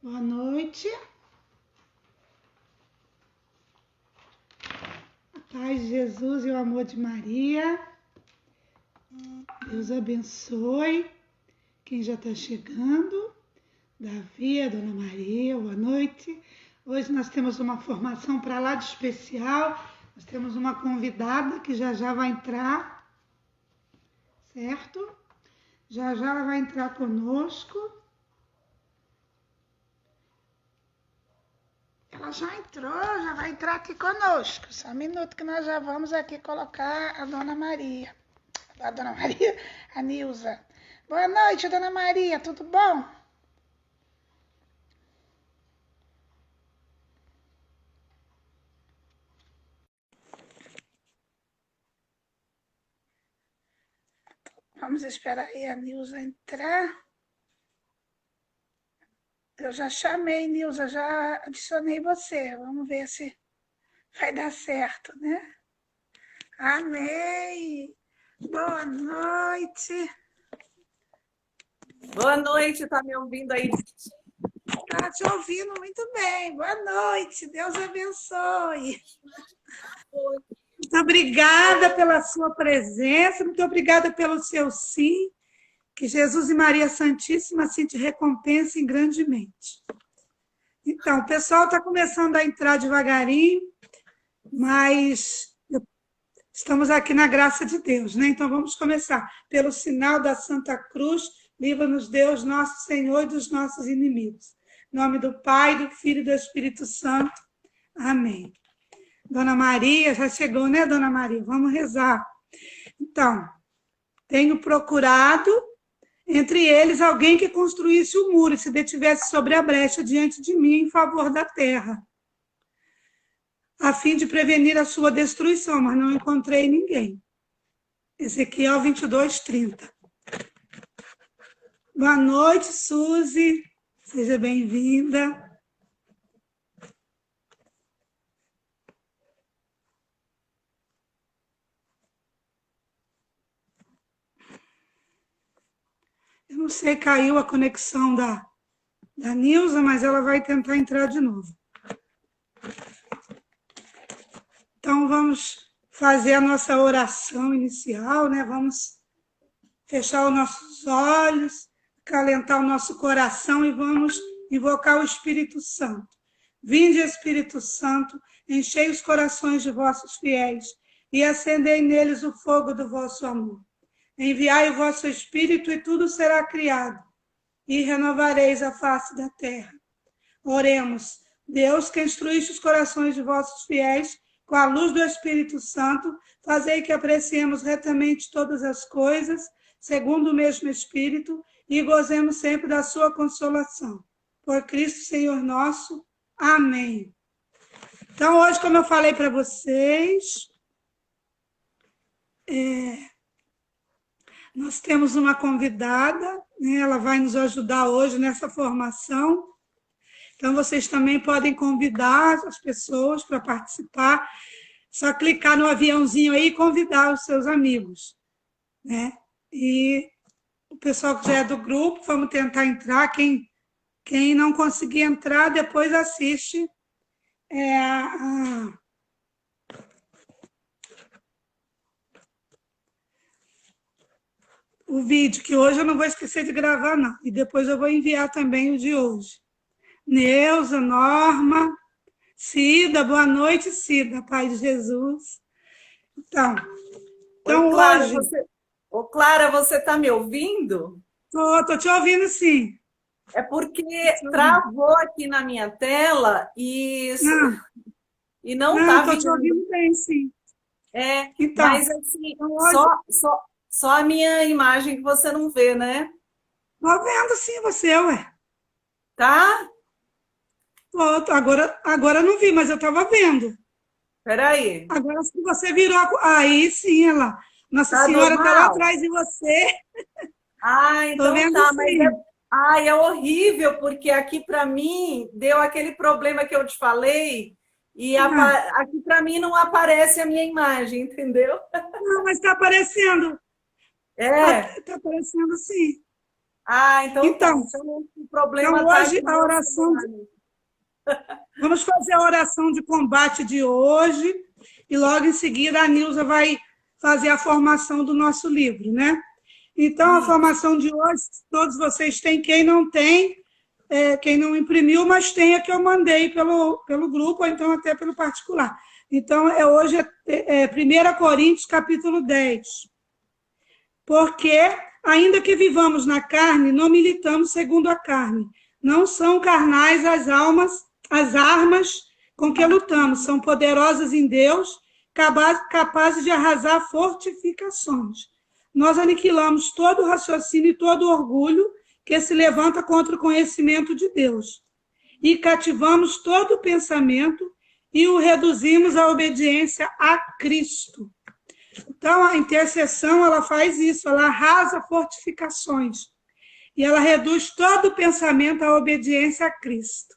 Boa noite. A paz de Jesus e o amor de Maria. Deus abençoe quem já está chegando. Davi, a Dona Maria, boa noite. Hoje nós temos uma formação para lá de especial. Nós temos uma convidada que já vai entrar, certo? Já ela vai entrar conosco. Ela já entrou, já vai entrar aqui conosco. Só um minuto que nós já vamos aqui colocar a Dona Maria. A Dona Maria, a Nilza. Boa noite, Dona Maria, tudo bom? Vamos esperar aí a Nilza entrar. Eu já chamei, Nilza, já adicionei você. Vamos ver se vai dar certo, né? Amém! Boa noite! Boa noite, tá me ouvindo aí? Tá te ouvindo muito bem. Boa noite, Deus abençoe. Muito obrigada pela sua presença, muito obrigada pelo seu sim. Que Jesus e Maria Santíssima assim te recompensem grandemente. Então, o pessoal está começando a entrar devagarinho, mas estamos aqui na graça de Deus, né? Então, vamos começar. Pelo sinal da Santa Cruz, livra-nos Deus, nosso Senhor, e dos nossos inimigos. Em nome do Pai, do Filho e do Espírito Santo. Amém. Dona Maria, já chegou, né, Dona Maria? Vamos rezar. Então, tenho procurado, entre eles, alguém que construísse o muro e se detivesse sobre a brecha diante de mim em favor da terra, a fim de prevenir a sua destruição, mas não encontrei ninguém. Ezequiel 22:30. Boa noite, Suzy. Seja bem-vinda. Eu não sei, caiu a conexão da Nilza, mas ela vai tentar entrar de novo. Então, vamos fazer a nossa oração inicial, né? Vamos fechar os nossos olhos, acalentar o nosso coração e vamos invocar o Espírito Santo. Vinde, Espírito Santo, enchei os corações de vossos fiéis e acendei neles o fogo do vosso amor. Enviai o vosso Espírito e tudo será criado, e renovareis a face da terra. Oremos. Deus, que instruíste os corações de vossos fiéis com a luz do Espírito Santo, fazei que apreciemos retamente todas as coisas, segundo o mesmo Espírito, e gozemos sempre da sua consolação. Por Cristo, Senhor nosso. Amém. Então, hoje, como eu falei para vocês, nós temos uma convidada, né? Ela vai nos ajudar hoje nessa formação. Então, vocês também podem convidar as pessoas para participar. Só clicar no aviãozinho aí e convidar os seus amigos, né? E o pessoal que já é do grupo, vamos tentar entrar. Quem não conseguir entrar, depois assiste o vídeo, que hoje eu não vou esquecer de gravar, não. E depois eu vou enviar também o de hoje. Neuza, Norma, Cida, boa noite, Cida, Pai de Jesus. Então Oi, Clara, hoje... Clara, você está me ouvindo? Tô te ouvindo, sim. É porque travou aqui na minha tela e não está Tô te vindo. ouvindo bem, sim. Então, mas assim, só a minha imagem que você não vê, né? Tô vendo, sim, você, ué. Tá? Agora eu não vi, mas eu estava vendo. Peraí. Agora, se você virou... Aí, sim, ela... Nossa Tá Senhora está lá normal? atrás de você. Tô Então vendo, tá, sim. é horrível, porque aqui para mim deu aquele problema que eu te falei, e aqui para mim não aparece a minha imagem, entendeu? Não, mas está aparecendo. É. Está aparecendo, sim. Ah, então tá. Então, Então, o problema então está hoje aqui no a meu oração, celular. vamos fazer a oração de combate de hoje e logo em seguida a Nilza vai fazer a formação do nosso livro, né? Então, a Isso. formação de hoje, todos vocês têm, quem não tem, quem não imprimiu, mas tem a que eu mandei pelo grupo, ou então até pelo particular. Então, hoje é 1 Coríntios, capítulo 10. Porque, ainda que vivamos na carne, não militamos segundo a carne. Não são carnais as armas com que lutamos, são poderosas em Deus, capazes de arrasar fortificações. Nós aniquilamos todo raciocínio e todo orgulho que se levanta contra o conhecimento de Deus. E cativamos todo pensamento e o reduzimos à obediência a Cristo. Então, a intercessão, ela faz isso, ela arrasa fortificações e ela reduz todo o pensamento à obediência a Cristo.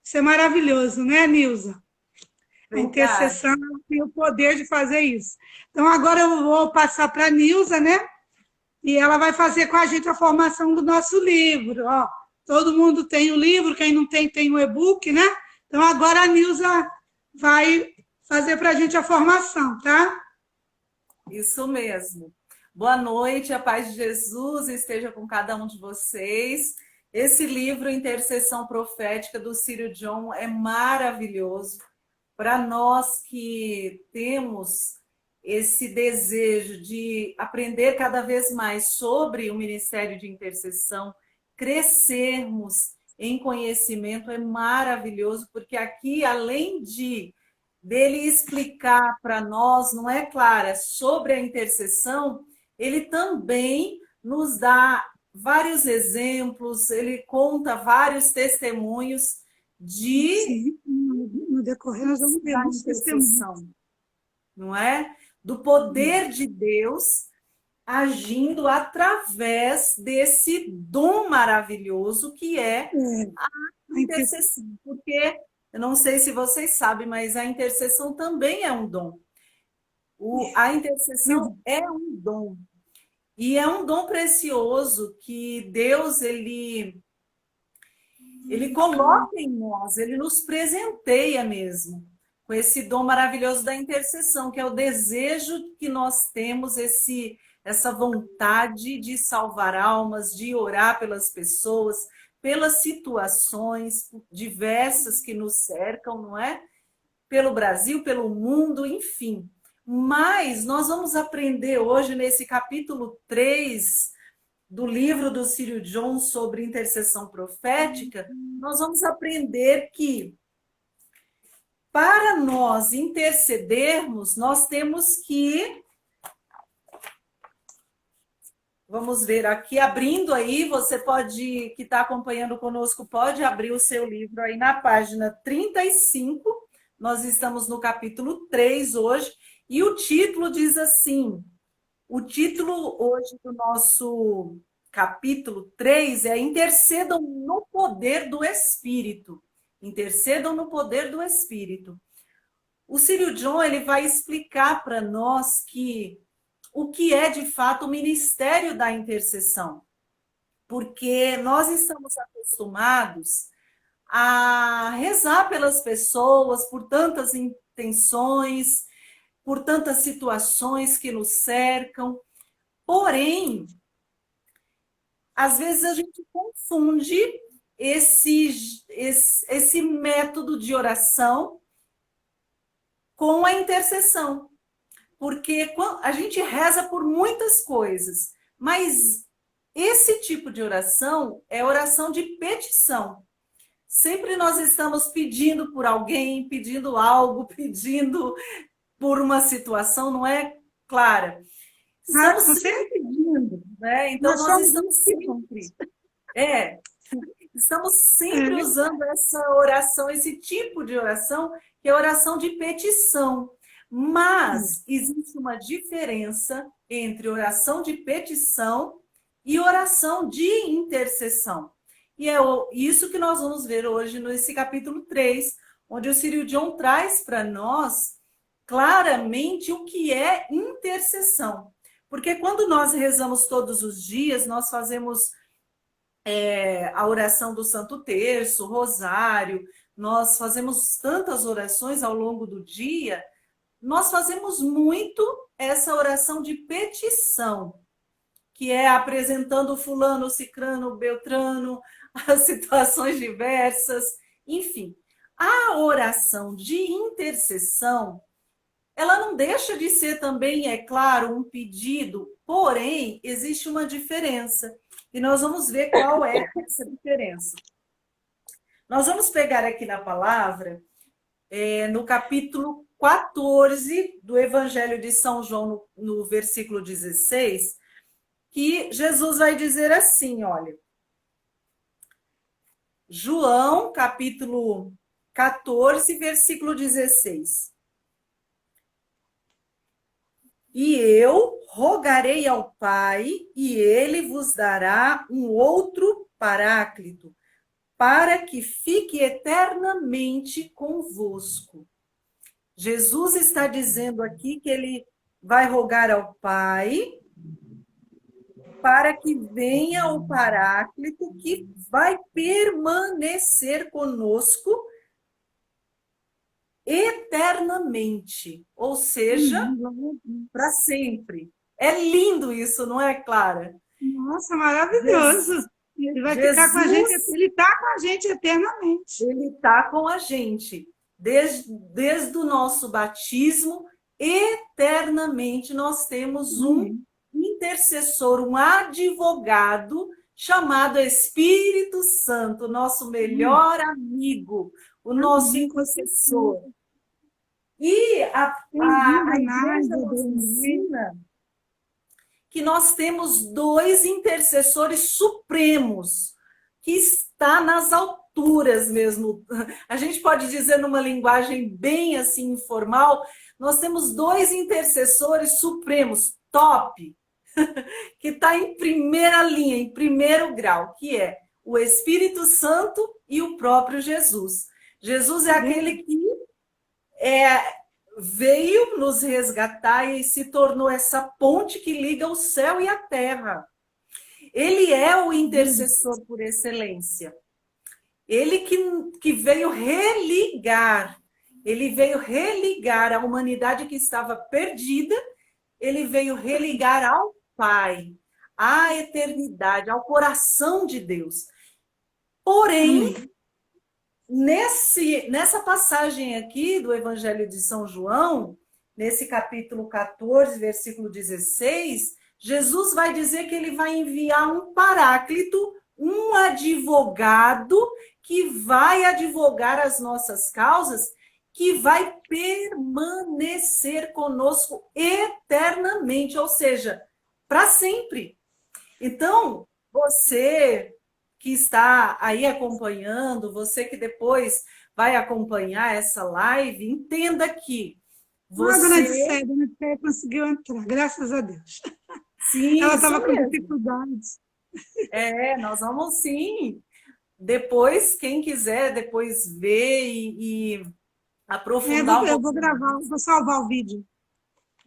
Isso é maravilhoso, né, Nilza? A Verdade. intercessão tem o poder de fazer isso. Então, agora eu vou passar para a Nilza, né? E ela vai fazer com a gente a formação do nosso livro. Ó, todo mundo tem o livro, quem não tem, tem o e-book, né? Então, agora a Nilza vai fazer para a gente a formação, tá? Isso mesmo. Boa noite, a paz de Jesus esteja com cada um de vocês. Esse livro, Intercessão Profética, do Círio John, é maravilhoso. Para nós que temos esse desejo de aprender cada vez mais sobre o ministério de intercessão, crescermos em conhecimento, é maravilhoso, porque aqui, além dele explicar para nós, não é, Clara, sobre a intercessão, ele também nos dá vários exemplos, ele conta vários testemunhos de Sim, no decorrer nós vamos ver da muitos testemunhos. intercessão, não é? Do poder de Deus agindo através desse dom maravilhoso que é a A inter- intercessão. Porque eu não sei se vocês sabem, mas a intercessão também é um dom. A intercessão é um dom. E é um dom precioso que Deus ele coloca em nós, ele nos presenteia mesmo com esse dom maravilhoso da intercessão, que é o desejo que nós temos, essa vontade de salvar almas, de orar pelas pessoas, pelas situações diversas que nos cercam, não é? Pelo Brasil, pelo mundo, enfim. Mas nós vamos aprender hoje, nesse capítulo 3 do livro do Círio John sobre intercessão profética, nós vamos aprender que para nós intercedermos, nós temos que, vamos ver aqui, abrindo aí, você pode, que está acompanhando conosco, pode abrir o seu livro aí na página 35, nós estamos no capítulo 3 hoje, e o título diz assim, o título hoje do nosso capítulo 3 é Intercedam no Poder do Espírito. Intercedam no Poder do Espírito. O Círio John ele vai explicar para nós o que é de fato o ministério da intercessão. Porque nós estamos acostumados a rezar pelas pessoas por tantas intenções, por tantas situações que nos cercam. Porém, às vezes a gente confunde esse método de oração com a intercessão. Porque a gente reza por muitas coisas, mas esse tipo de oração é oração de petição. Sempre nós estamos pedindo por alguém, pedindo algo, pedindo por uma situação, não é, Clara? Estamos com sempre certeza. pedindo, né? Então, Nós nós somos estamos sempre, é, estamos sempre é, usando essa oração, esse tipo de oração, que é a oração de petição. Mas existe uma diferença entre oração de petição e oração de intercessão. E é isso que nós vamos ver hoje nesse capítulo 3, onde o Círio John traz para nós claramente o que é intercessão. Porque quando nós rezamos todos os dias, nós fazemos a oração do Santo Terço, Rosário, nós fazemos tantas orações ao longo do dia, nós fazemos muito essa oração de petição, que é apresentando fulano, cicrano, beltrano, as situações diversas, enfim. A oração de intercessão, ela não deixa de ser também, é claro, um pedido, porém, existe uma diferença. E nós vamos ver qual é essa diferença. Nós vamos pegar aqui na palavra, no capítulo 14 do Evangelho de São João, no versículo 16, que Jesus vai dizer assim, olha. João, capítulo 14, versículo 16. E eu rogarei ao Pai, e ele vos dará um outro Paráclito, para que fique eternamente convosco. Jesus está dizendo aqui que ele vai rogar ao Pai para que venha o Paráclito que vai permanecer conosco eternamente, ou seja, para sempre. É lindo isso, não é, Clara? Nossa, maravilhoso. Ele vai ficar com a gente, ele está com a gente eternamente. Ele está com a gente. Desde o nosso batismo, eternamente nós temos um intercessor, um advogado chamado Espírito Santo, nosso melhor amigo, o nosso intercessor. E a igreja nos ensina que nós temos dois intercessores supremos, que está nas alturas mesmo. A gente pode dizer numa linguagem bem assim informal, nós temos dois intercessores supremos, top, que está em primeira linha, em primeiro grau, que é o Espírito Santo e o próprio Jesus. Jesus é aquele que veio nos resgatar e se tornou essa ponte que liga o céu e a terra. Ele é o intercessor por excelência. Ele que veio religar. Ele veio religar a humanidade que estava perdida. Ele veio religar ao Pai, à eternidade, ao coração de Deus. Porém, nessa passagem aqui do Evangelho de São João, nesse capítulo 14, versículo 16, Jesus vai dizer que ele vai enviar um Paráclito, um advogado que vai advogar as nossas causas, que vai permanecer conosco eternamente, ou seja, para sempre. Então, você que está aí acompanhando, você que depois vai acompanhar essa live, entenda que você... Dona Edséia conseguiu entrar, graças a Deus. Sim, ela estava com dificuldades. Nós vamos sim. Depois, quem quiser, depois ver e aprofundar eu vou gravar, vou salvar o vídeo.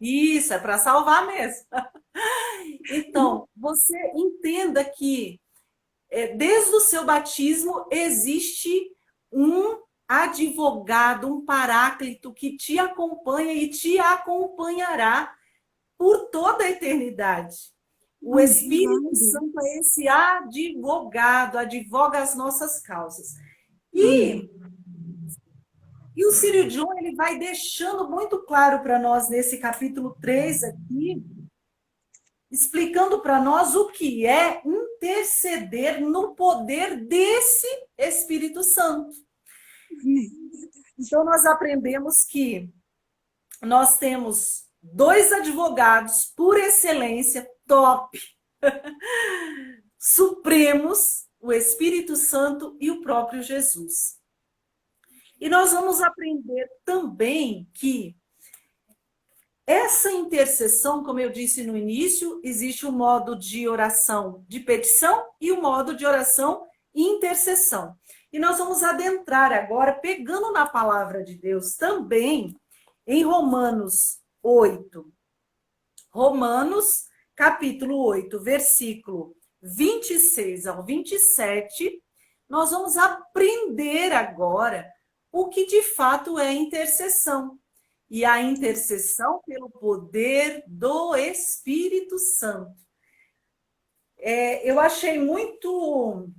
Isso, é para salvar mesmo. Então, você entenda que desde o seu batismo existe um advogado, um paráclito que te acompanha e te acompanhará por toda a eternidade. O Espírito Santo é esse advogado, advoga as nossas causas. E o Círio John, ele vai deixando muito claro para nós nesse capítulo 3 aqui, explicando para nós o que é interceder no poder desse Espírito Santo. Então, nós aprendemos que nós temos dois advogados por excelência, top, supremos, o Espírito Santo e o próprio Jesus. E nós vamos aprender também que essa intercessão, como eu disse no início, existe o modo de oração de petição e o modo de oração intercessão. E nós vamos adentrar agora, pegando na palavra de Deus também, em Romanos 8. Romanos, capítulo 8, versículo 26 ao 27, nós vamos aprender agora o que de fato é intercessão. E a intercessão pelo poder do Espírito Santo. Eu achei muito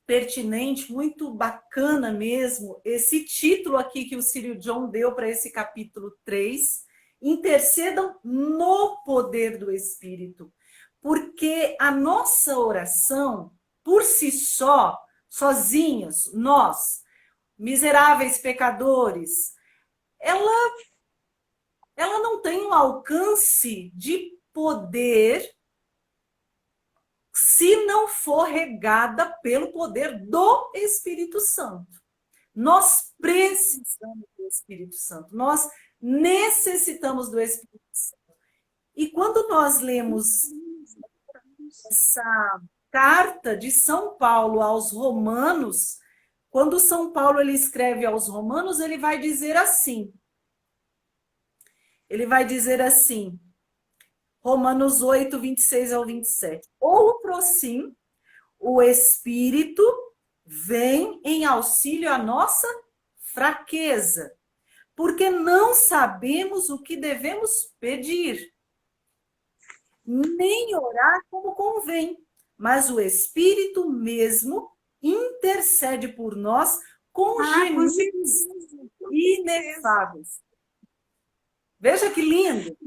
pertinente, muito bacana mesmo, esse título aqui que o Círio John deu para esse capítulo 3, intercedam no poder do Espírito. Porque a nossa oração, por si só, sozinhos, nós, miseráveis pecadores, ela não tem um alcance de poder se não for regada pelo poder do Espírito Santo. Nós precisamos do Espírito Santo, nós necessitamos do Espírito Santo. E quando nós lemos essa carta de São Paulo aos Romanos, quando São Paulo ele escreve aos Romanos, ele vai dizer assim, Romanos 8, 26 ao 27. Outrossim, o Espírito vem em auxílio à nossa fraqueza, porque não sabemos o que devemos pedir, nem orar como convém, mas o Espírito mesmo intercede por nós com gemidos inefáveis. Veja que lindo.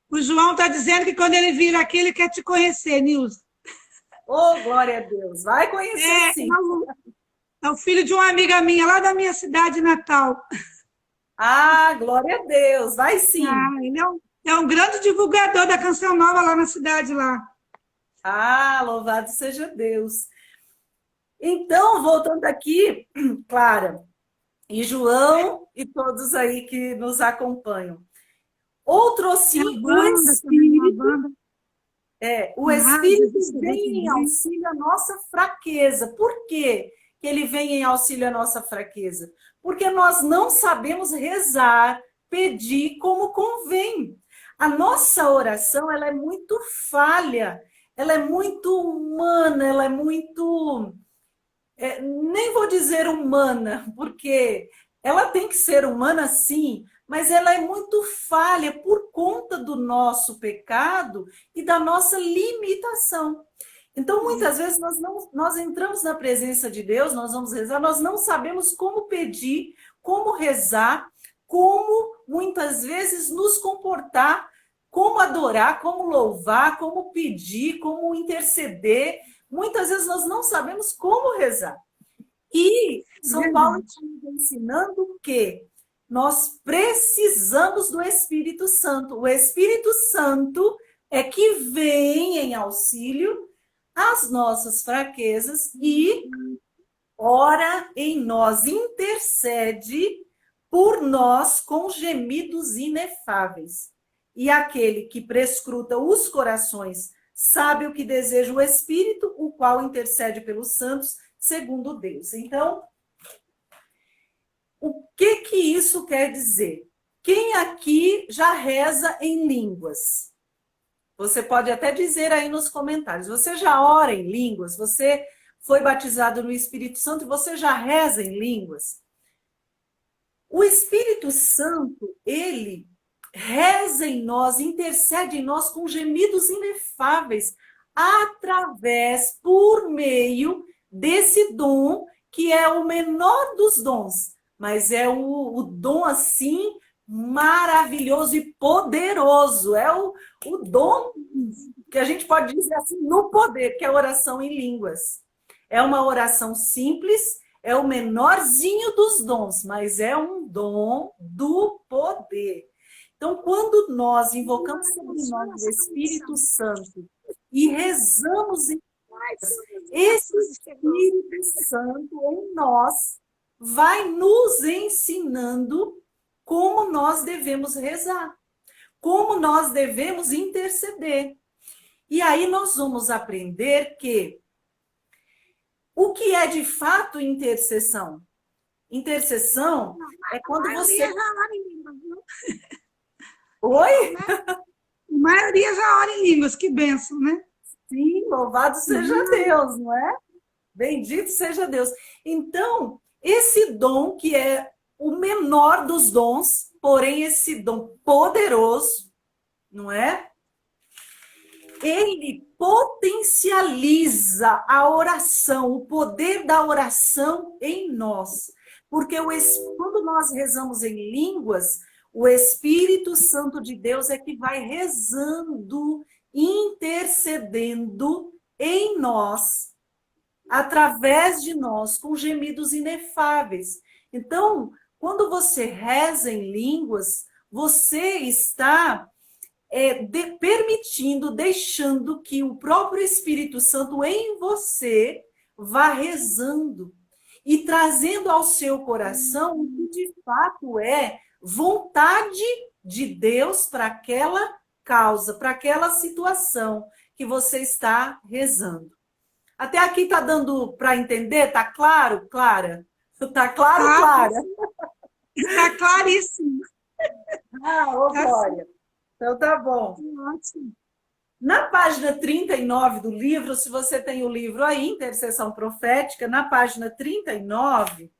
O João está dizendo que quando ele vir aqui, ele quer te conhecer, Nilson. Oh, glória a Deus. Vai conhecer, sim. É o filho de uma amiga minha, lá da minha cidade natal. Ah, glória a Deus. Vai sim. Ele é um grande divulgador da Canção Nova lá na cidade. Lá. Ah, louvado seja Deus. Então, voltando aqui, Clara e João e todos aí que nos acompanham. Outrossim, o Espírito vem em auxílio à nossa fraqueza. Por quê que ele vem em auxílio à nossa fraqueza? Porque nós não sabemos rezar, pedir como convém. A nossa oração ela é muito falha, ela é muito humana, ela é muito... nem vou dizer humana, porque ela tem que ser humana sim, mas ela é muito falha por conta do nosso pecado e da nossa limitação. Então, muitas vezes, nós entramos na presença de Deus, nós vamos rezar, nós não sabemos como pedir, como rezar, como, muitas vezes, nos comportar, como adorar, como louvar, como pedir, como interceder. Muitas vezes, nós não sabemos como rezar. E São Paulo está nos ensinando que nós precisamos do Espírito Santo. O Espírito Santo é que vem em auxílio às nossas fraquezas e ora em nós, intercede por nós com gemidos inefáveis. E aquele que prescruta os corações sabe o que deseja o Espírito, o qual intercede pelos santos, segundo Deus. Então, o que isso quer dizer? Quem aqui já reza em línguas? Você pode até dizer aí nos comentários. Você já ora em línguas? Você foi batizado no Espírito Santo e você já reza em línguas? O Espírito Santo, ele reza em nós, intercede em nós com gemidos inefáveis, através, por meio desse dom, que é o menor dos dons, mas é o dom, assim, maravilhoso e poderoso. É o dom que a gente pode dizer assim, no poder, que é a oração em línguas. É uma oração simples, é o menorzinho dos dons, mas é um dom do poder. Então, quando nós invocamos sobre nós o Espírito Santo e rezamos em nós, esse Espírito Santo em nós vai nos ensinando como nós devemos rezar, como nós devemos interceder. E aí nós vamos aprender que o que é de fato intercessão? Intercessão é quando você... Oi? A maioria já ora em línguas, que bênção, né? Sim, louvado seja Deus, não é? Bendito seja Deus. Então, esse dom que é o menor dos dons, porém esse dom poderoso, não é? Ele potencializa a oração, o poder da oração em nós. Porque quando nós rezamos em línguas, o Espírito Santo de Deus é que vai rezando, intercedendo em nós, através de nós, com gemidos inefáveis. Então, quando você reza em línguas, você está permitindo, deixando que o próprio Espírito Santo em você vá rezando e trazendo ao seu coração o que de fato é vontade de Deus para aquela causa, para aquela situação que você está rezando. Até aqui está dando para entender? Está claro, Clara? Está claro, Clara? Está claríssimo. Ô, Glória. Então tá bom. Ótimo. Na página 39 do livro, se você tem o livro aí, Intercessão Profética, na página 39,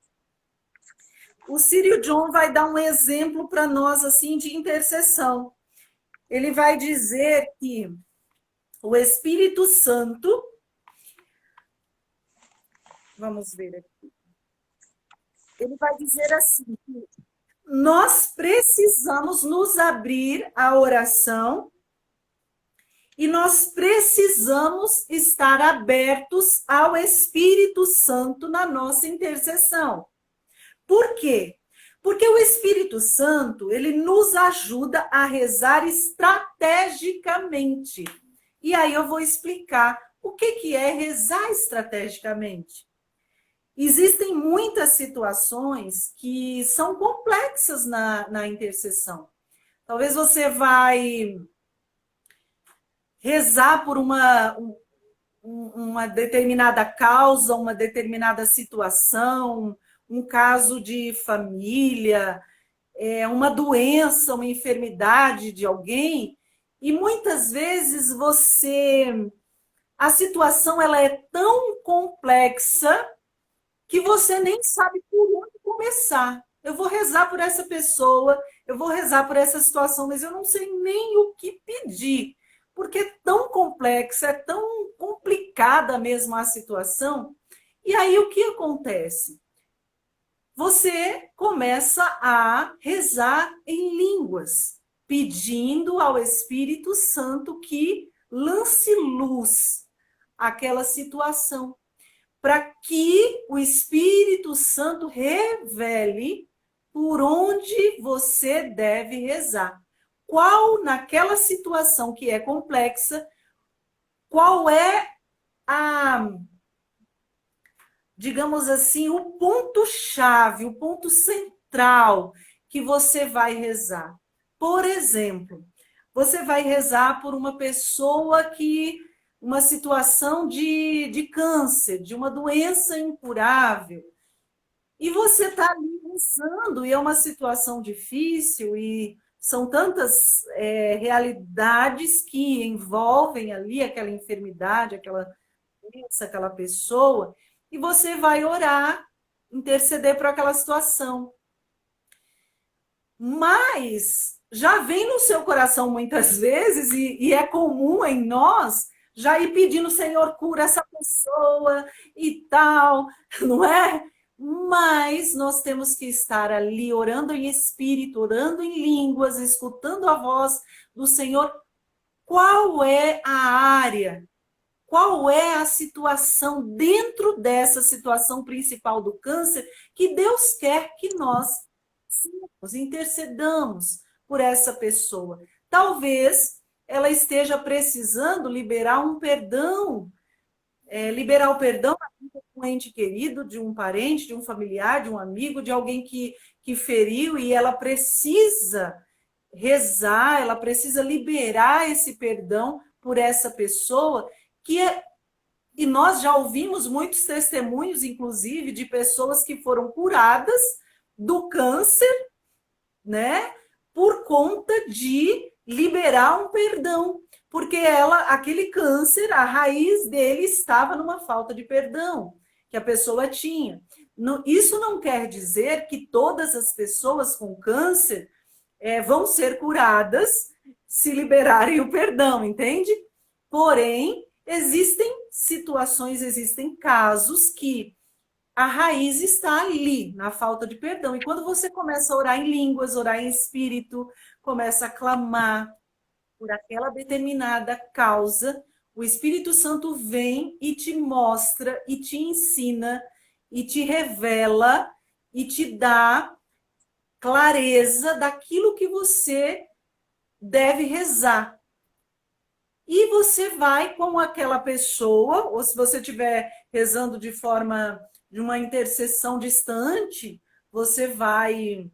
o Círio John vai dar um exemplo para nós assim de intercessão. Ele vai dizer que o Espírito Santo, vamos ver aqui, ele vai dizer assim, que nós precisamos nos abrir à oração e nós precisamos estar abertos ao Espírito Santo na nossa intercessão. Por quê? Porque o Espírito Santo, ele nos ajuda a rezar estrategicamente. E aí eu vou explicar o que é rezar estrategicamente. Existem muitas situações que são complexas na intercessão. Talvez você vai rezar por uma determinada causa, uma determinada situação, um caso de família, uma doença, uma enfermidade de alguém, e muitas vezes a situação ela é tão complexa que você nem sabe por onde começar. Eu vou rezar por essa pessoa, eu vou rezar por essa situação, mas eu não sei nem o que pedir, porque é tão complexa, é tão complicada mesmo a situação. E aí o que acontece? Você começa a rezar em línguas, pedindo ao Espírito Santo que lance luz àquela situação, para que o Espírito Santo revele por onde você deve rezar. Qual, naquela situação que é complexa, qual é digamos assim, o ponto-chave, o ponto central que você vai rezar. Por exemplo, você vai rezar por uma pessoa uma situação de câncer, de uma doença incurável, e você está ali rezando, e é uma situação difícil, e são tantas realidades que envolvem ali aquela enfermidade, aquela doença, aquela pessoa, e você vai orar, interceder por aquela situação. Mas já vem no seu coração muitas vezes, e é comum em nós, já ir pedindo, Senhor, cura essa pessoa e tal, não é? Mas nós temos que estar ali orando em espírito, orando em línguas, escutando a voz do Senhor. Qual é a área? Qual é a situação dentro dessa situação principal do câncer que Deus quer que nós intercedamos por essa pessoa? Talvez ela esteja precisando liberar um perdão, liberar o perdão de um ente querido, de um parente, de um familiar, de um amigo, de alguém que feriu, e ela precisa rezar, ela precisa liberar esse perdão por essa pessoa, e nós já ouvimos muitos testemunhos, inclusive, de pessoas que foram curadas do câncer, né, por conta de liberar um perdão, porque aquele câncer, a raiz dele estava numa falta de perdão que a pessoa tinha. Isso não quer dizer que todas as pessoas com câncer vão ser curadas se liberarem o perdão, entende? Porém, existem situações, existem casos que a raiz está ali, na falta de perdão. E quando você começa a orar em línguas, orar em espírito, começa a clamar por aquela determinada causa, o Espírito Santo vem e te mostra, e te ensina, e te revela, e te dá clareza daquilo que você deve rezar. E você vai com aquela pessoa, ou se você estiver rezando de forma de uma intercessão distante, você vai.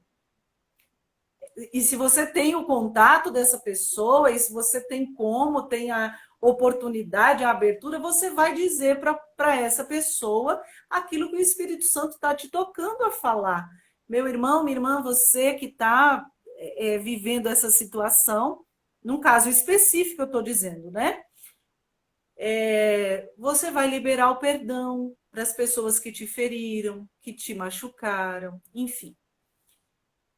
E se você tem o contato dessa pessoa, e se você tem como, tem a oportunidade, a abertura, você vai dizer para essa pessoa aquilo que o Espírito Santo está te tocando a falar. Meu irmão, minha irmã, você que está vivendo essa situação, num caso específico, eu estou dizendo, né? Você vai liberar o perdão para as pessoas que te feriram, que te machucaram, enfim.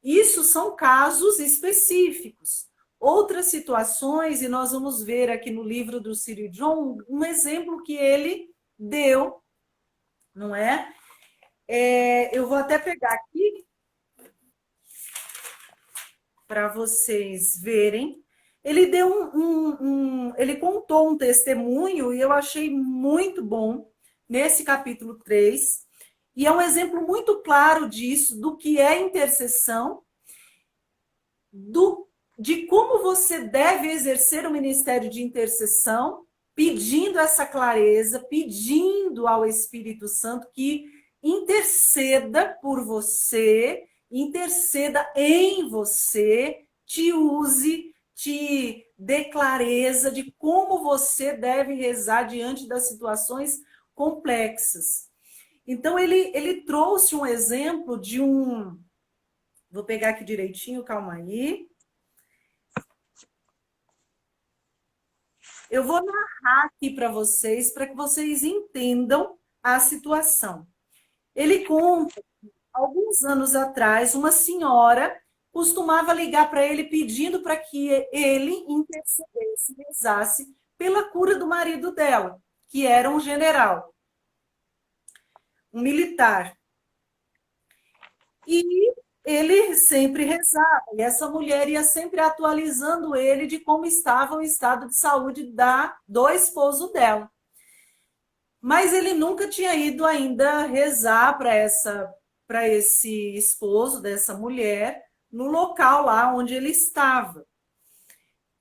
Isso são casos específicos. Outras situações, e nós vamos ver aqui no livro do Círio John, um exemplo que ele deu, não é? Eu vou até pegar aqui para vocês verem. Ele deu ele contou um testemunho e eu achei muito bom nesse capítulo 3. E é um exemplo muito claro disso, do que é intercessão, de como você deve exercer o ministério de intercessão, pedindo essa clareza, pedindo ao Espírito Santo que interceda por você, interceda em você, te use, te dê clareza de como você deve rezar diante das situações complexas. Então, ele trouxe um exemplo de um... Vou pegar aqui direitinho, calma aí. Eu vou narrar aqui para que vocês entendam a situação. Ele conta que, alguns anos atrás, uma senhora costumava ligar para ele pedindo para que ele intercedesse, rezasse pela cura do marido dela, que era um general, um militar. E ele sempre rezava, e essa mulher ia sempre atualizando ele de como estava o estado de saúde do esposo dela. Mas ele nunca tinha ido ainda rezar para esse esposo dessa mulher no local lá onde ele estava.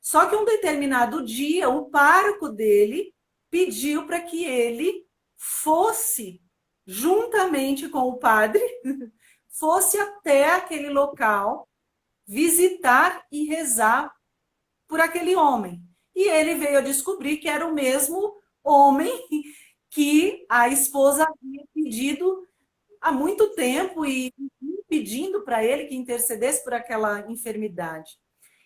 Só que um determinado dia, o pároco dele pediu para que ele fosse, juntamente com o padre, fosse até aquele local visitar e rezar por aquele homem. E ele veio a descobrir que era o mesmo homem que a esposa havia pedido há muito tempo e pedindo para ele que intercedesse por aquela enfermidade.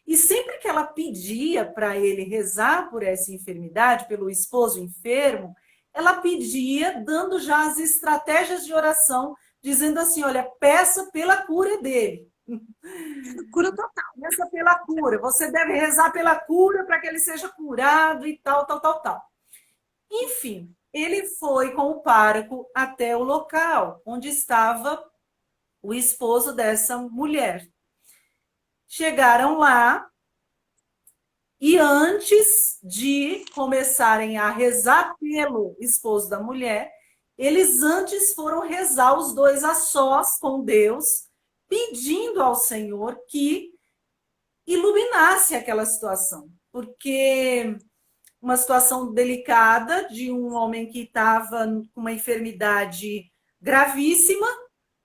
E sempre que ela pedia para ele rezar por essa enfermidade, pelo esposo enfermo, ela pedia dando já as estratégias de oração, dizendo assim, olha, peça pela cura dele. Cura total. Peça pela cura. Você deve rezar pela cura para que ele seja curado e tal, tal, tal, tal. Enfim, ele foi com o pároco até o local onde estava o esposo dessa mulher. Chegaram lá e antes de começarem a rezar pelo esposo da mulher, eles antes foram rezar os dois a sós com Deus, pedindo ao Senhor que iluminasse aquela situação. Porque uma situação delicada de um homem que estava com uma enfermidade gravíssima,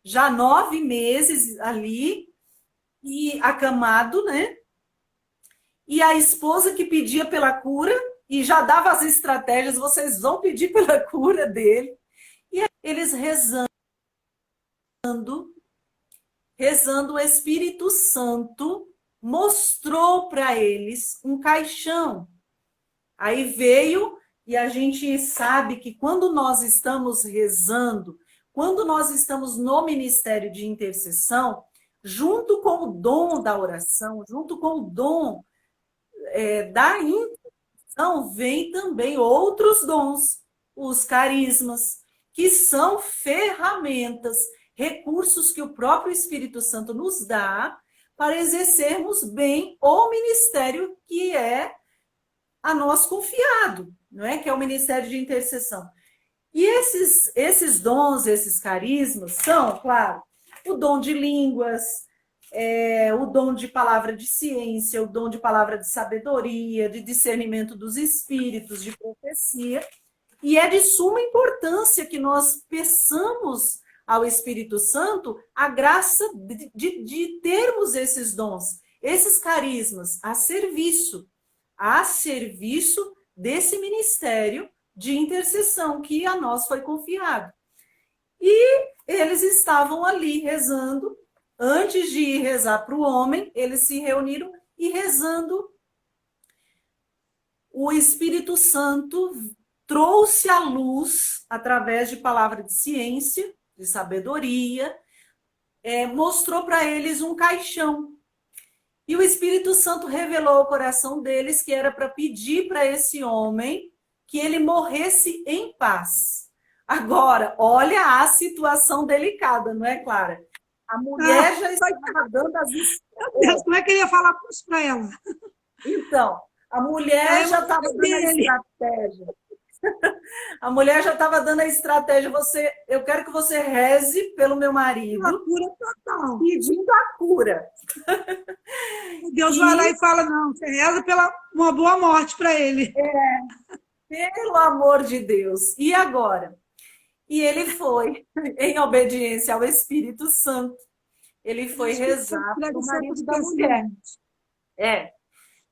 já 9 meses ali, e acamado, né? E a esposa que pedia pela cura, e já dava as estratégias, vocês vão pedir pela cura dele. E eles rezando o Espírito Santo mostrou para eles um caixão. Aí veio, e a gente sabe que quando nós estamos rezando, quando nós estamos no ministério de intercessão, junto com o dom da oração, junto com o dom da intercessão, vem também outros dons, os carismas, que são ferramentas, recursos que o próprio Espírito Santo nos dá para exercermos bem o ministério que é a nós confiado, não é? Que é o ministério de intercessão. E esses dons, esses carismas são, claro, o dom de línguas, o dom de palavra de ciência, o dom de palavra de sabedoria, de discernimento dos espíritos, de profecia. E é de suma importância que nós peçamos ao Espírito Santo a graça de termos esses dons, esses carismas a serviço desse ministério de intercessão que a nós foi confiado. E eles estavam ali rezando. Antes de ir rezar para o homem, eles se reuniram e rezando. O Espírito Santo trouxe à luz, através de palavra de ciência, de sabedoria, mostrou para eles um caixão. E o Espírito Santo revelou ao coração deles que era para pedir para esse homem que ele morresse em paz. Agora, olha a situação delicada, não é, Clara? A mulher já estava dando as... Meu Deus, como é que ele ia falar isso para ela? Então, a mulher já estava dando a estratégia. A mulher já estava dando a estratégia. Eu quero que você reze pelo meu marido. Uma cura total. Pedindo a cura. Deus vai lá e fala, não, você reza pela uma boa morte para ele. Pelo amor de Deus. E agora? E ele foi, em obediência ao Espírito Santo, ele foi rezar para o marido da mulher.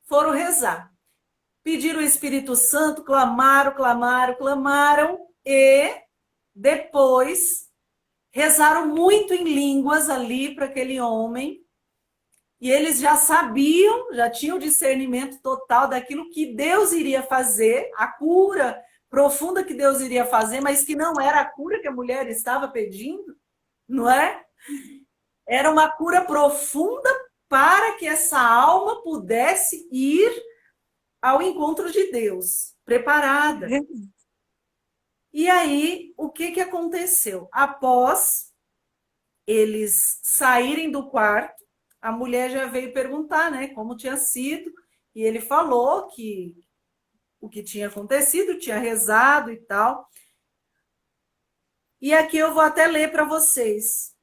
Foram rezar. Pediram o Espírito Santo, clamaram, e depois rezaram muito em línguas ali para aquele homem. E eles já sabiam, já tinham discernimento total daquilo que Deus iria fazer, a cura profunda que Deus iria fazer, mas que não era a cura que a mulher estava pedindo, não é? Era uma cura profunda para que essa alma pudesse ir ao encontro de Deus, preparada. E aí, o que aconteceu? Após eles saírem do quarto, a mulher já veio perguntar, né, como tinha sido, e ele falou que o que tinha acontecido, tinha rezado e tal. E aqui eu vou até ler para vocês.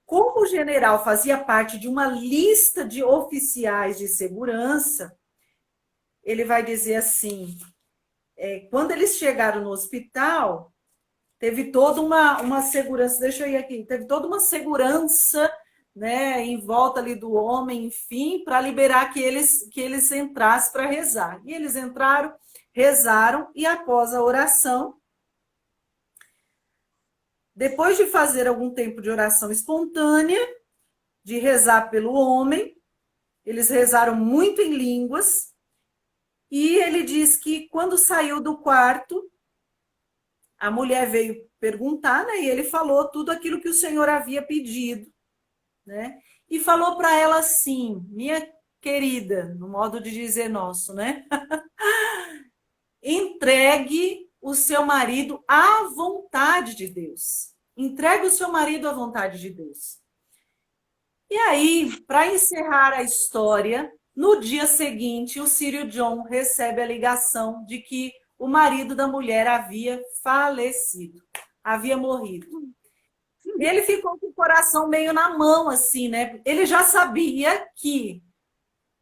Como o general fazia parte de uma lista de oficiais de segurança, ele vai dizer assim, quando eles chegaram no hospital, teve toda uma segurança, deixa eu ir aqui, teve toda uma segurança, né, em volta ali do homem, enfim, para liberar que eles entrassem para rezar. E eles entraram, rezaram, e após a oração, depois de fazer algum tempo de oração espontânea, de rezar pelo homem, eles rezaram muito em línguas, e ele diz que quando saiu do quarto, a mulher veio perguntar, né, e ele falou tudo aquilo que o Senhor havia pedido, né? E falou para ela assim, minha querida, no modo de dizer nosso, né? Entregue o seu marido à vontade de Deus. Entregue o seu marido à vontade de Deus. E aí, para encerrar a história, no dia seguinte, o Círio John recebe a ligação de que o marido da mulher havia falecido, havia morrido. Ele ficou com o coração meio na mão, assim, né? Ele já sabia que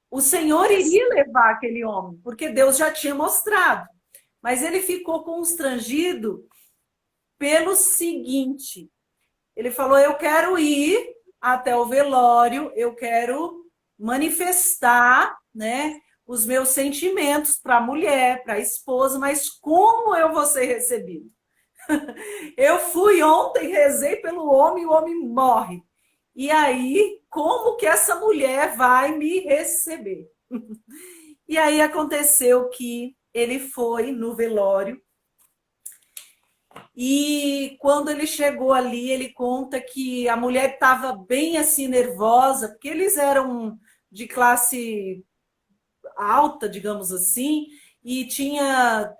o Senhor iria levar aquele homem, porque Deus já tinha mostrado. Mas ele ficou constrangido pelo seguinte. Ele falou, eu quero ir até o velório, eu quero manifestar, né, os meus sentimentos para a mulher, para a esposa, mas como eu vou ser recebido? Eu fui ontem, rezei pelo homem, e o homem morre. E aí, como que essa mulher vai me receber? E aí aconteceu que ele foi no velório e quando ele chegou ali, ele conta que a mulher estava bem assim nervosa, porque eles eram de classe alta, digamos assim, e tinha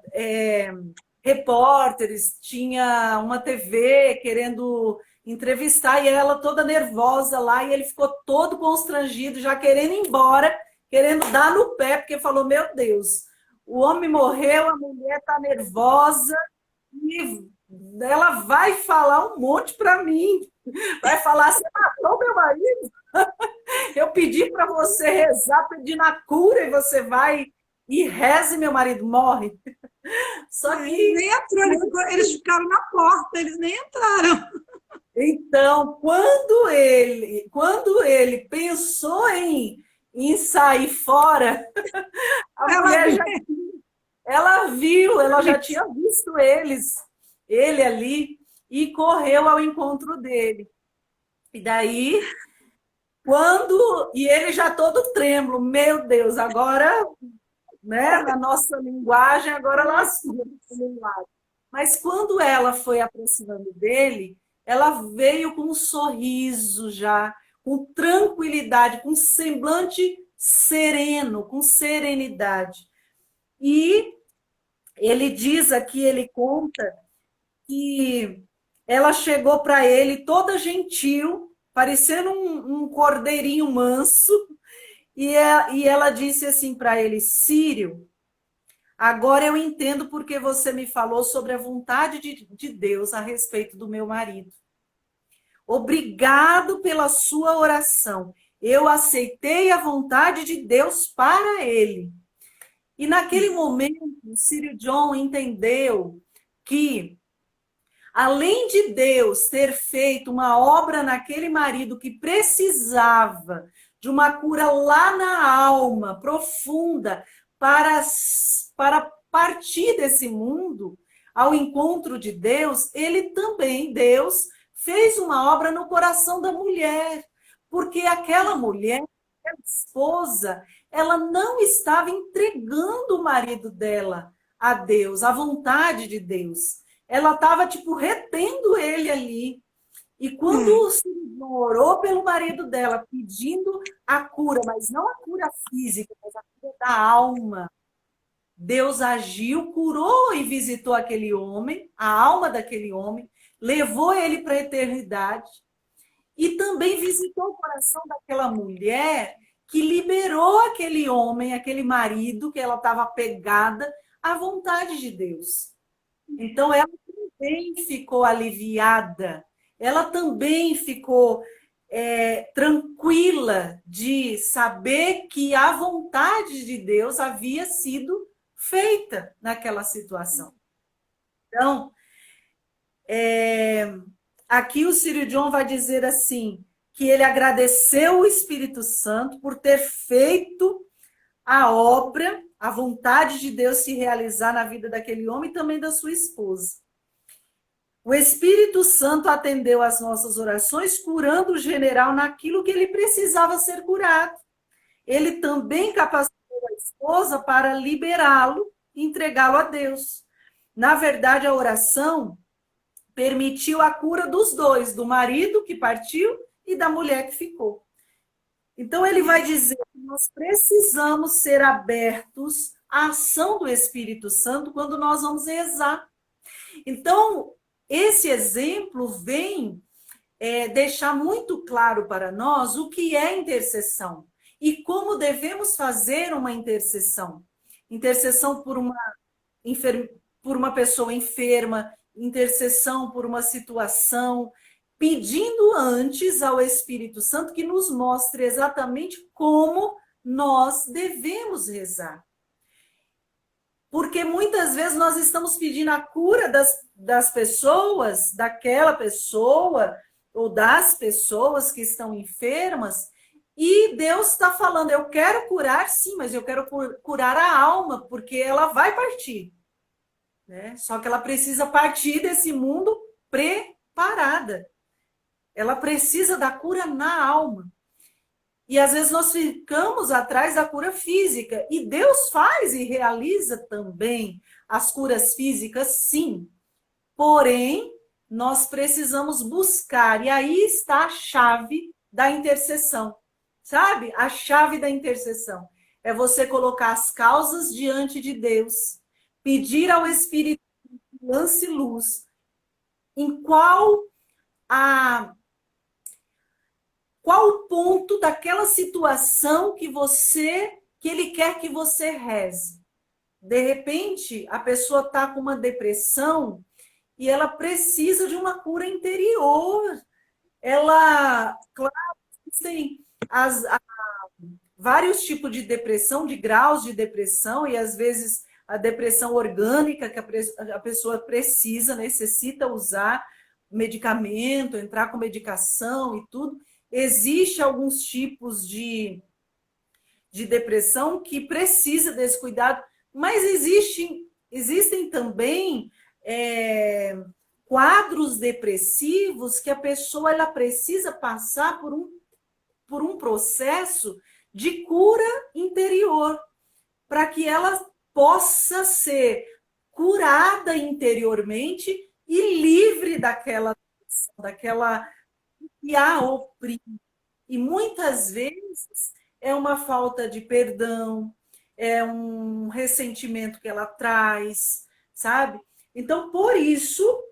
repórteres, tinha uma TV querendo entrevistar, e ela toda nervosa lá, e ele ficou todo constrangido, já querendo ir embora, querendo dar no pé, porque falou: meu Deus, o homem morreu, a mulher está nervosa, e ela vai falar um monte para mim, vai falar: você matou meu marido? Eu pedi para você rezar, pedindo a cura, e você vai e reza e meu marido morre. Só Ele que nem entrou, eles ficaram na porta, eles nem entraram. então, quando ele pensou em sair fora, a Ela mulher já ela viu, ela já tinha visto ele ali e correu ao encontro dele. E daí, e ele já todo trêmulo, meu Deus, agora, né, na nossa linguagem, agora lascou. Mas quando ela foi aproximando dele, ela veio com um sorriso já, com tranquilidade, com um semblante sereno, com serenidade. E ele diz aqui, ele conta que ela chegou para ele toda gentil, parecendo um cordeirinho manso, e ela disse assim para ele: Sírio, agora eu entendo porque você me falou sobre a vontade de Deus a respeito do meu marido. Obrigado pela sua oração. Eu aceitei a vontade de Deus para ele. E naquele momento, o Sírio John entendeu que, além de Deus ter feito uma obra naquele marido que precisava de uma cura lá na alma, profunda, para partir desse mundo ao encontro de Deus, ele também, Deus, fez uma obra no coração da mulher, porque aquela mulher, aquela esposa, ela não estava entregando o marido dela a Deus, à vontade de Deus. Ela estava, tipo, retendo ele ali. E quando o Senhor orou pelo marido dela, pedindo a cura, mas não a cura física, mas a cura da alma, Deus agiu, curou e visitou aquele homem, a alma daquele homem, levou ele para a eternidade e também visitou o coração daquela mulher que liberou aquele homem, aquele marido que ela estava pegada à vontade de Deus. Então ela também ficou aliviada, ela também ficou tranquila de saber que a vontade de Deus havia sido feita naquela situação. Então, aqui o Círio John vai dizer assim, que ele agradeceu o Espírito Santo por ter feito a obra, a vontade de Deus se realizar na vida daquele homem e também da sua esposa. O Espírito Santo atendeu às nossas orações, curando o general naquilo que ele precisava ser curado. Ele também capacitou a esposa para liberá-lo e entregá-lo a Deus. Na verdade, a oração permitiu a cura dos dois, do marido que partiu e da mulher que ficou. Então, ele vai dizer que nós precisamos ser abertos à ação do Espírito Santo quando nós vamos rezar. Então, esse exemplo vem deixar muito claro para nós o que é intercessão e como devemos fazer uma intercessão. Intercessão por uma pessoa enferma, intercessão por uma situação, pedindo antes ao Espírito Santo que nos mostre exatamente como nós devemos rezar. Porque muitas vezes nós estamos pedindo a cura das pessoas, daquela pessoa, ou das pessoas que estão enfermas, e Deus está falando: eu quero curar, sim, mas eu quero curar a alma, porque ela vai partir. Né? Só que ela precisa partir desse mundo preparada. ela precisa da cura na alma. E às vezes nós ficamos atrás da cura física. E Deus faz e realiza também as curas físicas, sim. Porém, nós precisamos buscar. E aí está a chave da intercessão. Sabe? A chave da intercessão é você colocar as causas diante de Deus, pedir ao Espírito que lance luz em qual o ponto daquela situação que ele quer que você reze. De repente, a pessoa está com uma depressão e ela precisa de uma cura interior. Claro, tem vários tipos de depressão, de graus de depressão, e às vezes a depressão orgânica que a pessoa necessita usar medicamento, entrar com medicação e tudo. Existe alguns tipos de depressão que precisa desse cuidado, mas existem também quadros depressivos que a pessoa ela precisa passar por um processo de cura interior, para que ela possa ser curada interiormente e livre daquela que a oprime. E muitas vezes é uma falta de perdão, é um ressentimento que ela traz, sabe? Então, por isso,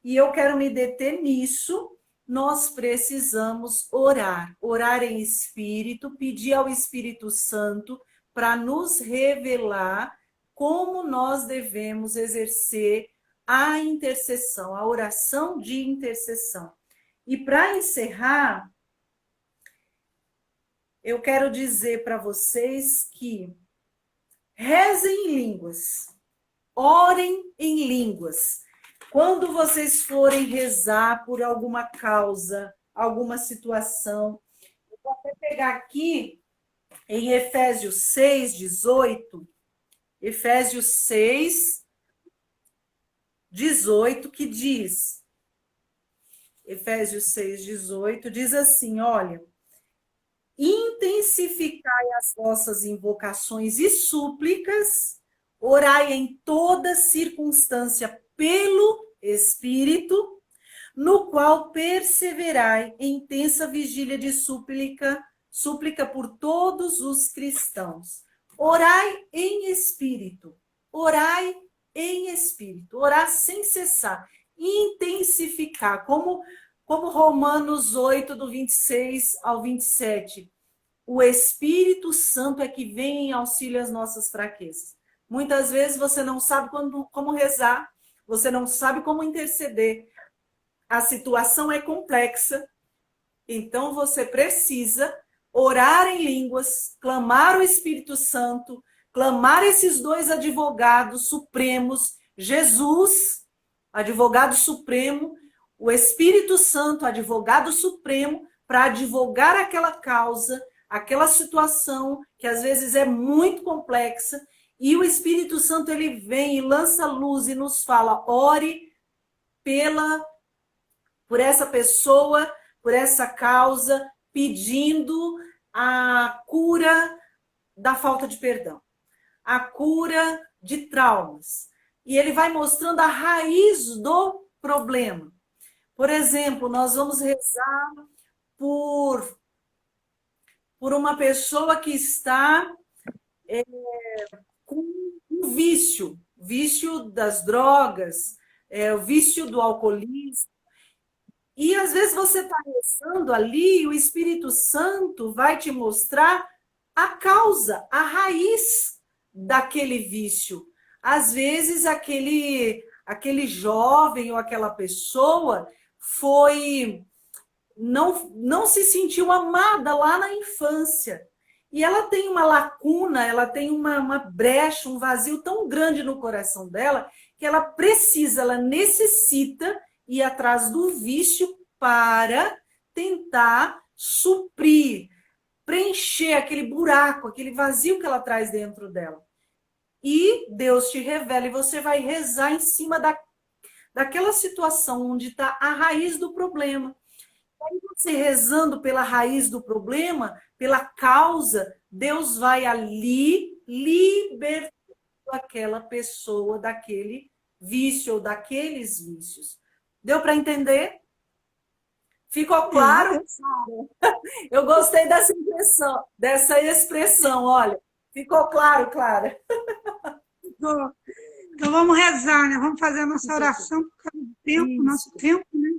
e eu quero me deter nisso, nós precisamos orar. Orar em espírito, pedir ao Espírito Santo para nos revelar como nós devemos exercer a intercessão, a oração de intercessão. E para encerrar, eu quero dizer para vocês que rezem em línguas, orem em línguas. Quando vocês forem rezar por alguma causa, alguma situação, eu vou até pegar aqui em Efésios 6, 18, Efésios 6, 18, que diz, Efésios 6, 18, diz assim, olha, intensificai as vossas invocações e súplicas, orai em toda circunstância pelo Espírito, no qual perseverai em intensa vigília de súplica por todos os cristãos. Orai em espírito, orai em espírito, orar sem cessar, intensificar, como Romanos 8, do 26 ao 27. O Espírito Santo é que vem em auxílio às nossas fraquezas. Muitas vezes você não sabe como rezar, você não sabe como interceder. A situação é complexa, então você precisa orar em línguas, clamar o Espírito Santo, clamar esses dois advogados supremos, Jesus, advogado supremo, o Espírito Santo, advogado supremo, para advogar aquela causa, aquela situação que às vezes é muito complexa, e o Espírito Santo ele vem e lança luz e nos fala, ore por essa pessoa, por essa causa, pedindo a cura da falta de perdão, a cura de traumas. E ele vai mostrando a raiz do problema. Por exemplo, nós vamos rezar por uma pessoa que está com um vício das drogas, o vício do alcoolismo. E às vezes você está rezando ali, o Espírito Santo vai te mostrar a causa, a raiz daquele vício. Às vezes aquele jovem ou aquela pessoa não se sentiu amada lá na infância. E ela tem uma lacuna, ela tem uma brecha, um vazio tão grande no coração dela, que ela necessita ir atrás do vício para tentar suprir, preencher aquele buraco, aquele vazio que ela traz dentro dela. E Deus te revela e você vai rezar em cima daquela situação onde está a raiz do problema. Aí Você rezando pela raiz do problema, pela causa, Deus vai ali libertar aquela pessoa daquele vício ou daqueles vícios. Deu para entender? Ficou claro? Eu gostei dessa expressão, olha. Ficou claro, Clara? Então vamos rezar, né? Vamos fazer a nossa oração por causa do tempo, nosso tempo, né?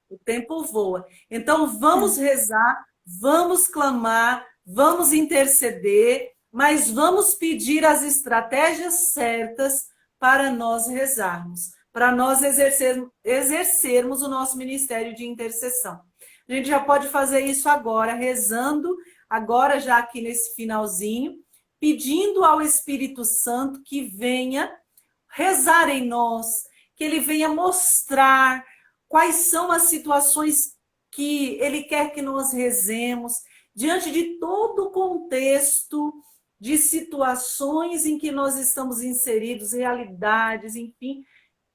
O tempo voa. Então vamos rezar, vamos clamar, vamos interceder, mas vamos pedir as estratégias certas para nós rezarmos, para nós exercermos o nosso ministério de intercessão. A gente já pode fazer isso agora, rezando, agora já aqui nesse finalzinho, pedindo ao Espírito Santo que venha rezar em nós, que ele venha mostrar quais são as situações que ele quer que nós rezemos, diante de todo o contexto de situações em que nós estamos inseridos, realidades, enfim,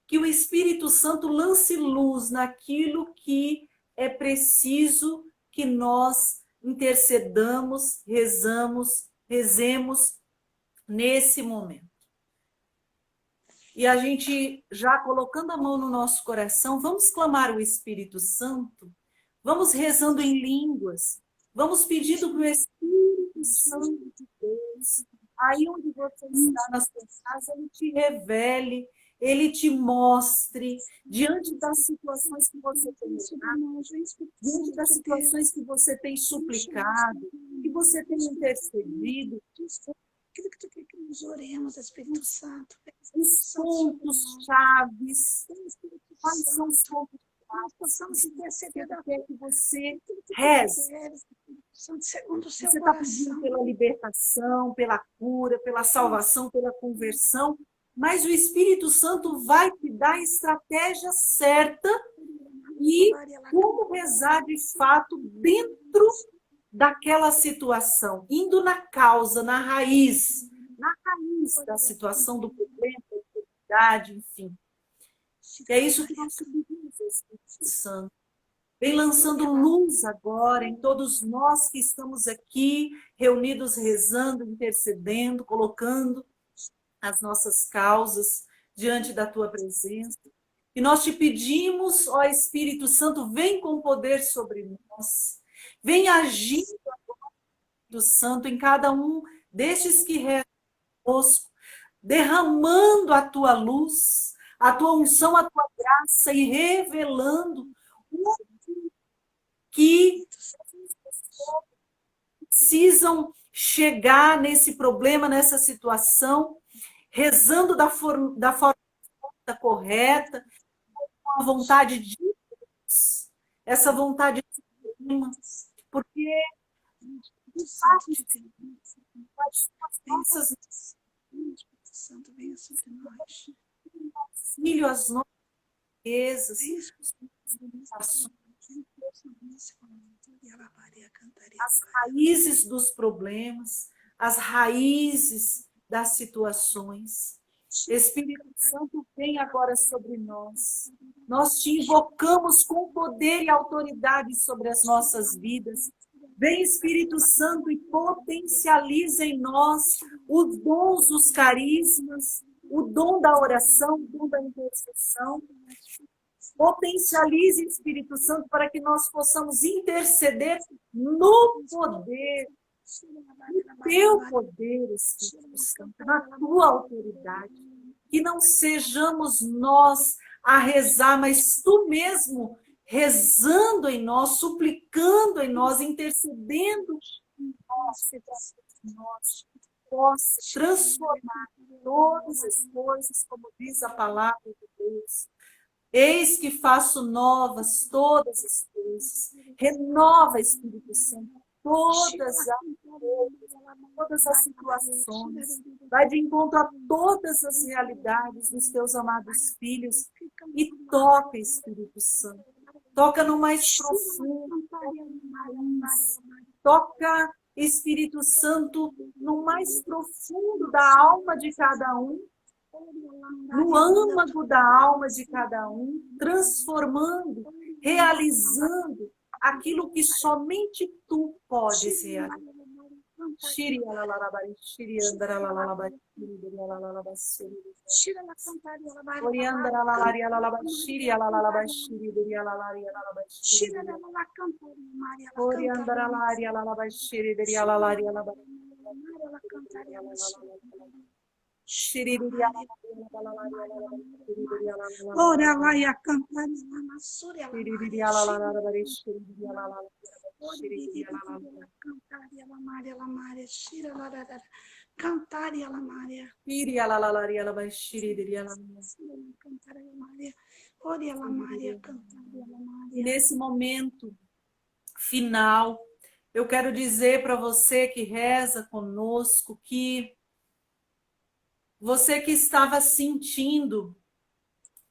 que o Espírito Santo lance luz naquilo que é preciso que nós intercedamos, rezemos nesse momento. E a gente, já colocando a mão no nosso coração, vamos clamar o Espírito Santo, vamos rezando em línguas, vamos pedindo para o Espírito Santo de Deus, aí onde você está na sua casa, ele te revele, ele te mostre, diante das situações que você tem orado, diante das situações que você tem suplicado, que você tem intercedido, aquilo que tu quer que nós oremos, Espírito Santo. os pontos chaves, quais são os pontos nós possamos interceder da que você reze. Segundo o seu você está coração. pedindo pela libertação, pela cura, pela salvação, pela conversão, mas o Espírito Santo vai te dar a estratégia certa e como rezar de fato dentro daquela situação, indo na causa, na raiz da situação, do problema, da dificuldade, enfim. É isso que nós pedimos ao Espírito Santo. Vem lançando luz agora em todos nós que estamos aqui, reunidos, rezando, intercedendo, colocando as nossas causas diante da tua presença. E nós te pedimos, ó Espírito Santo, vem com poder sobre nós. Vem agindo agora, Espírito Santo, em cada um destes que rezam conosco, derramando a tua luz, a tua unção, a tua graça e revelando o que precisam chegar nesse problema, nessa situação, rezando da forma correta, com a vontade de Deus, essa vontade suprema, porque de fato as nossas Santo, venha sobre nós. Filho, as nossas riquezas, as raízes dos problemas, as raízes das situações. Espírito Santo, vem agora sobre nós. Nós te invocamos com poder e autoridade sobre as nossas vidas. Vem, Espírito Santo, e potencializa em nós os dons, os carismas, o dom da oração, o dom da intercessão. Potencialize, Espírito Santo, para que nós possamos interceder no poder, no teu poder, Espírito Santo, na tua autoridade. Que não sejamos nós a rezar, mas tu mesmo rezando em nós, suplicando em nós, intercedendo em nós, possa transformar todas as coisas, como diz a palavra de Deus. Eis que faço novas todas as coisas. Renova, Espírito Santo, todas as situações. Vai de encontro a todas as realidades dos teus amados filhos e toca, Espírito Santo. Toca no mais profundo, toca, Espírito Santo, no mais profundo da alma de cada um, no âmago da alma de cada um, transformando, realizando aquilo que somente tu podes realizar. Shiri alalabari, shiri andaralabari, shiri alalabari, shiri andaralabari, alalabari, shiri alalabari, shiri alalabari, alalabari, shiri andaralabari, alalabari, shiri alalabari, alalabari, shiri Ora lá e a cantar na Súria. shiri alalabari, shiri alalabari. Cantaria la Maria. Iria la la la ria la ba shiri diria la. Cantaria Maria. Oria la Maria, cantaria la Maria. E nesse momento final, eu quero dizer para você que reza conosco que você que estava sentindo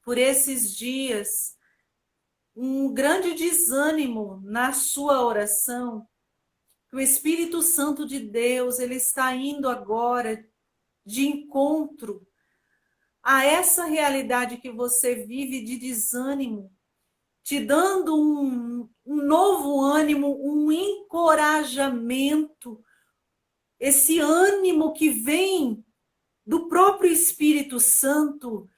por esses dias um grande desânimo na sua oração, que o Espírito Santo de Deus, ele está indo agora de encontro a essa realidade que você vive de desânimo, te dando um novo ânimo, um encorajamento, esse ânimo que vem do próprio Espírito Santo,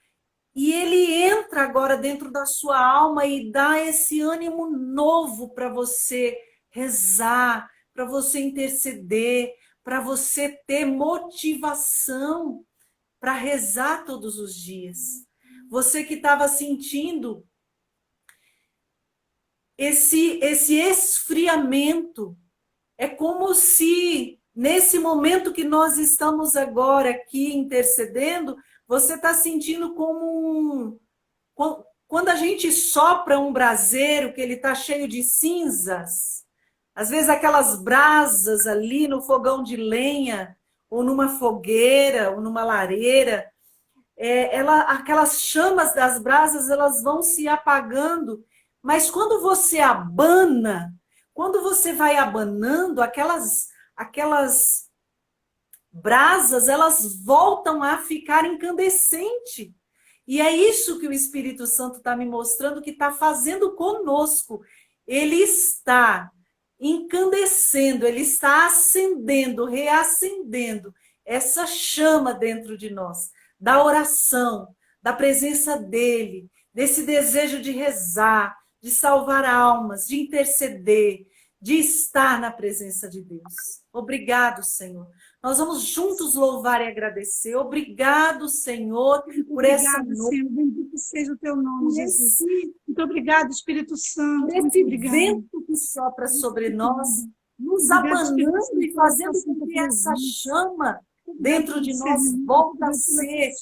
e ele entra agora dentro da sua alma e dá esse ânimo novo para você rezar, para você interceder, para você ter motivação para rezar todos os dias. Você que estava sentindo esse esfriamento, é como se nesse momento que nós estamos agora aqui intercedendo, você está sentindo como quando a gente sopra um braseiro que ele está cheio de cinzas, às vezes aquelas brasas ali no fogão de lenha, ou numa fogueira, ou numa lareira, aquelas chamas das brasas, elas vão se apagando, mas quando você abana, quando você vai abanando, aquelas brasas, elas voltam a ficar incandescentes. E é isso que o Espírito Santo está me mostrando que está fazendo conosco. Ele está incandescendo, ele está acendendo, reacendendo essa chama dentro de nós, da oração, da presença dele, desse desejo de rezar, de salvar almas, de interceder, de estar na presença de Deus. Obrigado, Senhor. Nós vamos juntos louvar e agradecer. Obrigado, Senhor, por essa noite. Senhor. Bendito seja o teu nome, Jesus. Muito obrigado, Espírito Santo. Por esse vento que sopra sobre nós, nos abanando e fazendo com que essa chama dentro de nós volta a ser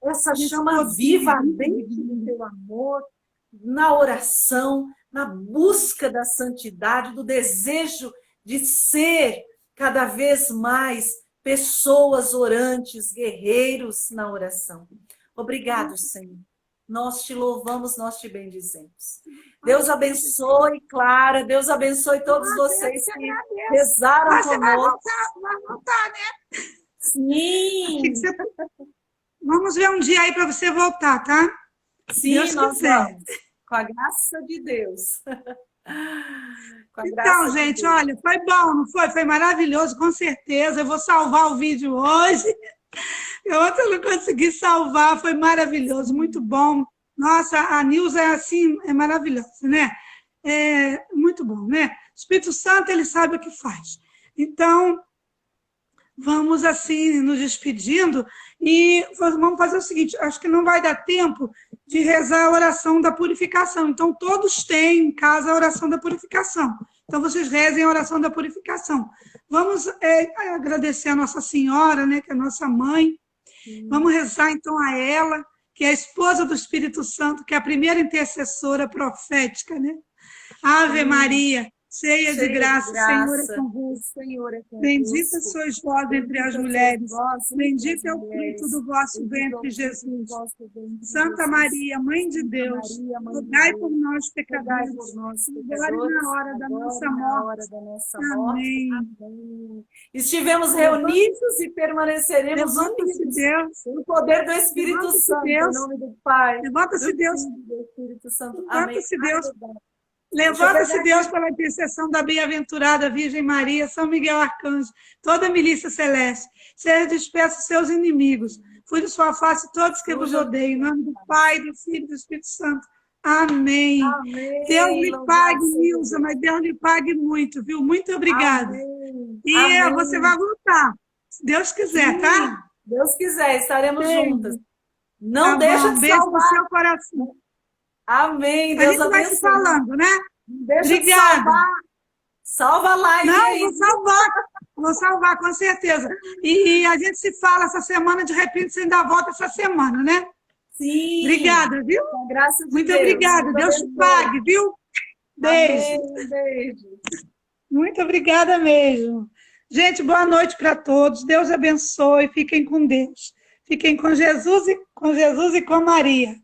essa chama viva, ardente do teu amor, na oração, na busca da santidade, do desejo de ser cada vez mais pessoas orantes, guerreiros na oração. Obrigado, Senhor. Nós te louvamos, nós te bendizemos. Deus abençoe, Clara. Deus abençoe todos vocês que rezaram Você conosco. vai voltar, né? Sim. Vamos ver um dia aí para você voltar, tá? Sim, Deus nós quiser. vamos. Com a graça de Deus. Com a Então, graça de gente, Deus. olha, foi bom, não foi? Foi maravilhoso, com certeza. Eu vou salvar o vídeo hoje. Ontem eu não consegui salvar, foi maravilhoso, muito bom. Nossa, a Nilza é assim, é maravilhosa, né? É muito bom, né? O Espírito Santo, ele sabe o que faz. Então, vamos assim, nos despedindo e vamos fazer o seguinte, acho que não vai dar tempo de rezar a oração da purificação. Então, todos têm em casa a oração da purificação. Então, vocês rezem a oração da purificação. Vamos agradecer a Nossa Senhora, né, que é a nossa mãe. Vamos rezar, então, a ela, que é a esposa do Espírito Santo, que é a primeira intercessora profética, né? Ave Maria, cheia de graça, Senhor é convosco. Bendita sois vós entre as mulheres, bendito é o fruto do vosso ventre, Jesus. Santa Maria, Mãe de Deus, rogai por nós, pecadores, agora e na hora da nossa morte. Amém. Estivemos reunidos e permaneceremos Levanta-se, unidos Deus. no poder do Espírito Levanta-se, Santo, Deus. em nome do Pai, Levanta-se, do Deus. Filho e do Espírito Santo. Amém. Levanta-se, Deus. Levanta-se Deus pela intercessão da bem-aventurada Virgem Maria, São Miguel Arcanjo, toda a milícia celeste. Seja disperso seus inimigos. Fui de sua face todos que vos odeiam. Em nome do Pai, do Filho e do Espírito Santo. Amém. Amém. Deus lhe pague, Nilza, mas Deus lhe pague muito, viu? Muito obrigada. Amém. E Amém. você vai voltar, se Deus quiser, Sim, tá? Deus quiser, estaremos juntas. Não Tá deixa bom, de beijo salvar. no seu coração. Amém. A Deus gente vai abençoe. se falando, né? Deixa de Obrigada. salvar. Salva a live Não, aí. vou salvar, com certeza. E a gente se fala essa semana, de repente você ainda volta essa semana, né? Sim. Obrigada, viu? Com a graça de Muito Deus. obrigada. Deus te pague, viu? Beijo. Amém. Beijo. Muito obrigada mesmo. Gente, boa noite para todos. Deus abençoe. Fiquem com Deus. Fiquem com Jesus e com Maria.